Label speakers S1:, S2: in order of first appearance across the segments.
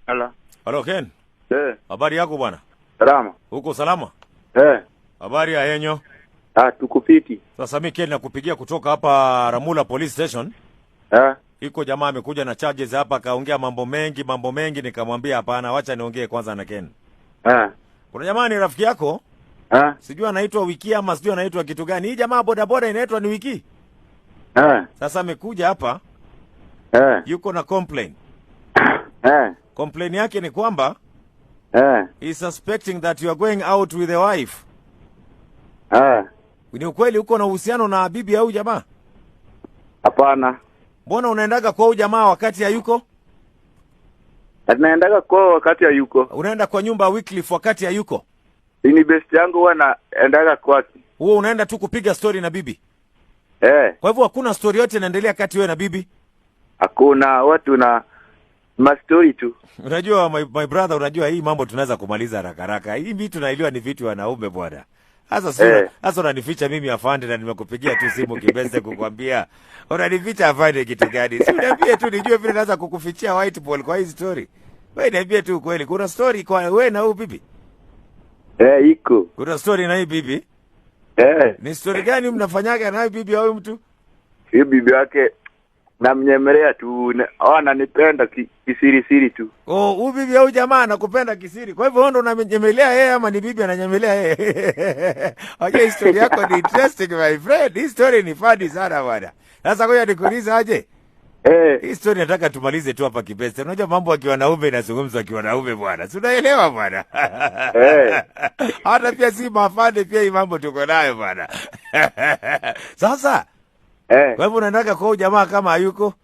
S1: Halo.
S2: Halo Ken. Habari yako bwana?
S1: Salama.
S2: Huko salama? Habari ya yenyo?
S1: Tuko fiti.
S2: Sasa mimi Ken nakupigia kutoka hapa Ramula Police Station. Iko jamaa amekuja na charges hapa, kaongea mambo mengi nikamwambia hapana, wacha niongee kwanza na Ken. Kuna jamaa ni rafiki yako? Sijui anaitwa Wiki ama sijui anaitwa kitu gani. Hii jamaa bodaboda inaitwa ni Wiki. Sasa amekuja hapa. Yuko na complaint. Complaint yake ni kwamba he's suspecting that you are going out with a wife. Ni ukweli uko na uhusiano na bibi au jamaa?
S1: Hapana.
S2: Mbona unaendaga kwa huyu jamaa wakati hayuko?
S1: Naendaga kwa wakati hayuko.
S2: Unaenda kwa nyumba weekly wakati hayuko?
S1: Ni best yangu huwa naendaga kwake.
S2: Wewe unaenda tu kupiga story na bibi? Kwa hivyo hakuna story yote inaendelea kati wewe na bibi?
S1: Hakuna, watu na story tu.
S2: Unajua my brother, unajua hii mambo tunaweza kumaliza haraka. Hii vitu naelewa ni vitu wanaume bwana. Sasa unanificha mimi afande, na nimekupigia tu simu kibese kukwambia. Unanificha afande kitu gani? Si uniambie tu nijue vile naweza kukufichia white ball kwa hii story. Wewe niambie tu kweli, kuna story kwa wewe na huyu bibi?
S1: Iko.
S2: Kuna story na hii bibi? Ni story gani mnafanyaga na hii bibi au mtu?
S1: Hii bibi yake namnyemelea tu, ananipenda kisiri tu.
S2: Huyu bibi au jamaa anakupenda kisiri. Kwa hivyo wewe ndo unamnyemelea yeye ama ni bibi ananyemelea yeye? Aje, story yako ni interesting my friend. Hii story ni funny sana bwana. Sasa ngoja nikuulize aje. Hii story nataka tumalize tu hapa kibeste. Unajua mambo akiwa wanaume inazungumzwa akiwa wanaume bwana. Si unaelewa bwana? Hata pia si mafande pia hii mambo tuko nayo bwana. Sasa kwa hivyo unaendaka kwa jamaa kama hayuko?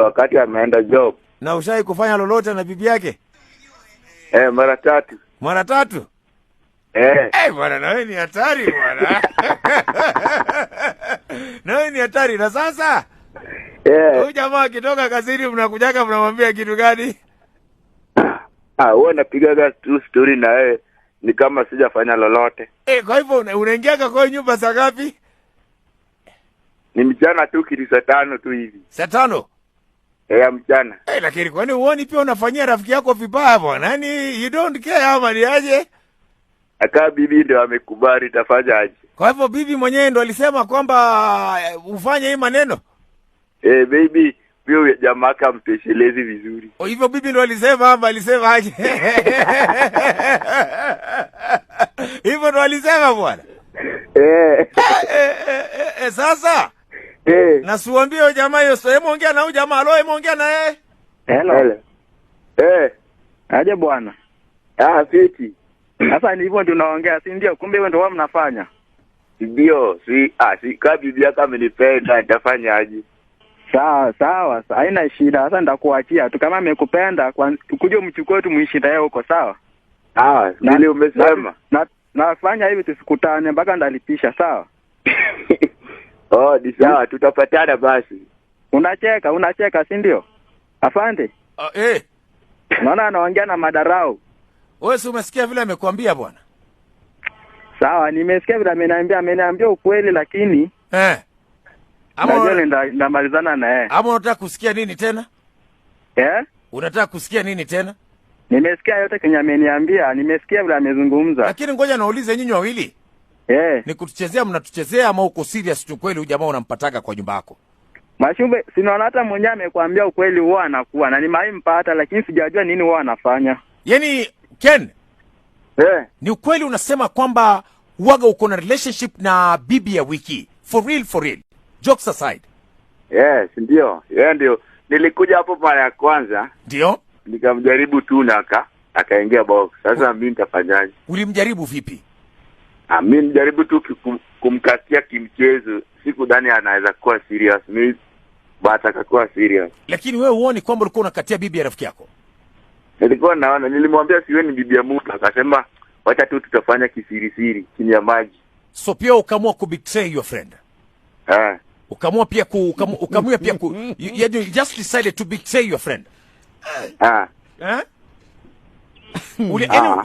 S1: Wakati ameenda job.
S2: Na ushai kufanya lolote na bibi yake?
S1: Mara 3.
S2: Mara 3? Bwana na wewe ni hatari bwana. Na wewe ni hatari. Na sasa huyu jamaa akitoka kazini mnakujaga mnamwambia kitu gani?
S1: Wewe unapigaga tu story na yeye ni kama sijafanya lolote.
S2: Kwa hivyo unaingiaga kwa nyumba saa ngapi?
S1: Ni mchana tu, kitu saa 5 tu hivi.
S2: Saa 5?
S1: Mchana.
S2: Lakini kwani uoni pia unafanyia rafiki yako vibaya bwana? Yaani you don't care ama ni aje?
S1: Aka bibi ndio amekubali, tafanya aje?
S2: Kwa hivyo bibi mwenyewe ndo alisema kwamba ufanye hii maneno?
S1: Baby, pia jamaa kampeshelezi vizuri.
S2: Hivyo bibi ndo alisema ama alisema aje? Hivyo ndo alisema bwana? Sasa na siwaambie huyo jamaa hiyo, hebu ongea na huyo jamaa. Hebu ongea na yeye.
S1: Hello.
S3: Aje bwana.
S1: Fiti.
S3: Sasa ni hivyo tunaongea, si ndio? Kumbe wewe ndio wao mnafanya.
S1: Ndio, si bibi yako amenipenda, nitafanya aje?
S3: Sawa, haina shida. Sasa nitakuachia tu, kama amekupenda tukuje umchukue tu muishi naye huko, sawa?
S1: Ndio umesema.
S3: Nafanya hivi tusikutane mpaka ndalipisha, sawa?
S1: Ni sawa, tutapatana basi.
S3: Unacheka si ndio? Afande. Naona anaongea na madarau.
S2: Wewe si umesikia vile amekwambia bwana?
S3: Sawa, nimesikia vile ameniambia ukweli, lakini ama ndamalizana na yeye.
S2: Ama unataka kusikia nini tena? Unataka kusikia nini tena?
S3: Nimesikia yote kenye ameniambia, nimesikia vile amezungumza.
S2: Lakini ngoja naulize nyinyi wawili. Ni kutuchezea mnatuchezea ama uko serious tu kweli huyu jamaa unampataga kwa nyumba yako?
S3: Mashumbe, sinaona hata mwenyewe amekwambia ukweli huwa anakuwa na nimaimpata, lakini sijajua nini huwa anafanya.
S2: Yaani Ken, ni ukweli unasema kwamba huaga uko na relationship na bibi ya Wiki? For real. Jokes aside.
S1: Yes, ndio. Ndio. Nilikuja hapo mara ya kwanza.
S2: Ndio?
S1: Nikamjaribu tu na akaingia box. Sasa mimi nitafanyaje?
S2: Ulimjaribu vipi?
S1: Mimi nilijaribu tu kumkatia kimchezo. Sikudhani anaweza kuwa serious. Mimi bata akakuwa serious.
S2: Lakini wewe uone kwamba ulikuwa unakatia bibi ya rafiki yako?
S1: Nilikuwa naona, nilimwambia siwe ni bibi ya mtu, akasema wacha tu tutafanya kisiri chini ya maji.
S2: So pia ukaamua kubetray your friend? Ukaamua pia you just decided to betray your friend? Uliamua